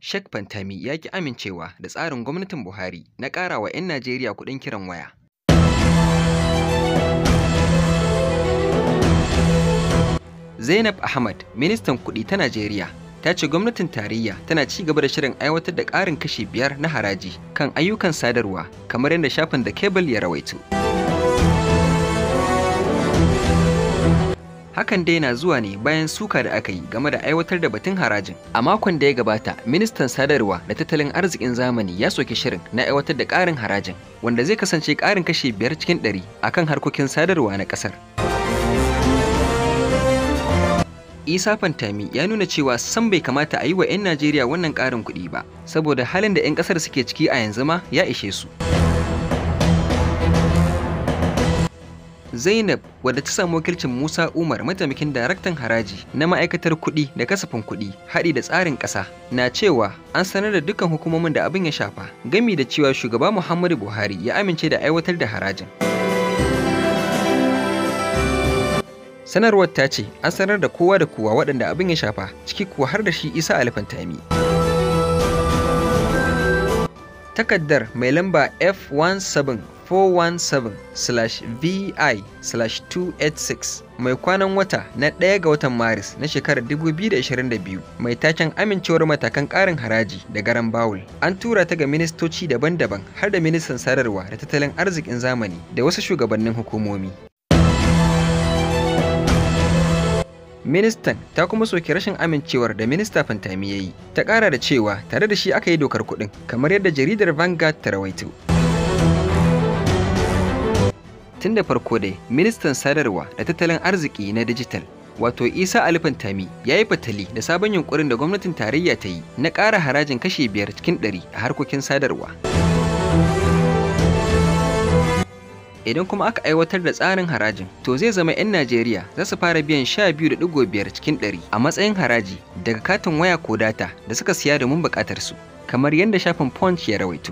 Sheikh Fantami ya ki amincewa da tsarin gwamnatin Buhari na ƙara wa 'yan Najeriya kuɗin kiran waya. Zainab Ahmad, ministan kuɗi ta Najeriya, ta ce gwamnatin tarayya tana ci gaba da shirin aiwatar da ƙarin kashi 5 na haraji kan ayyukan sadarwa, kamar yadda shafin The Cable ya rawaito. Hakan dai na zuwa ne bayan suka da aka yi game da aiwatar da batun harajin. A makon da ya gabata, ministan sadarwa da tattalin arzikin zamani ya soki shirin na aiwatar da ƙarin harajin, wanda zai kasance ƙarin kashi 5 cikin 100 akan harkokin sadarwa na ƙasar. Isa Fantami ya nuna cewa sam bai kamata a yi wa 'yan Najeriya wannan ƙarin kuɗi ba, saboda halin da 'yan ƙasar suke ciki a yanzu ma ya ishe su. Zainab, wadda ta samu wakilcin Musa Umar, mataimakin daraktan haraji na ma'aikatar kuɗi da kasafin kuɗi, haɗi da tsarin ƙasa, na cewa an sanar da dukkan hukumomin da abin ya shafa, gami da cewa shugaba Muhammadu Buhari ya amince da aiwatar da harajin. Sanarwar ta ce an sanar da kowa da kowa waɗanda abin ya shafa, ciki kuwa har da shi Isa Ali Fantami. Takaddar mai lamba F17417/VI/286 mai kwanan wata na 1 ga watan Maris na shekarar 2022 mai taken amincewar matakan ƙarin haraji da garan bawul, an tura ta ga ministoci daban-daban har da ministan sadarwa da tattalin arzikin zamani da wasu shugabannin hukumomi. Ministan ta kuma soki rashin amincewar da Minista Fantami ya yi, ta ƙara da cewa tare da shi aka yi dokar kuɗin, kamar yadda jaridar Vanguard ta rawaito. Tun da farko dai, Ministan Sadarwa da Tattalin Arziki na Dijital, wato Isa Ali Fantami, ya yi fatali da sabon yunƙurin da gwamnatin tarayya ta yi na ƙara harajin kashi 5 cikin 100 a harkokin sadarwa. Idan kuma aka aiwatar da tsarin harajin, to zai zama 'yan Najeriya za su fara biyan 12.5 cikin 100 a matsayin haraji daga katin waya ko data da suka siya domin buƙatar su, kamar yadda shafin Punch ya rawaito.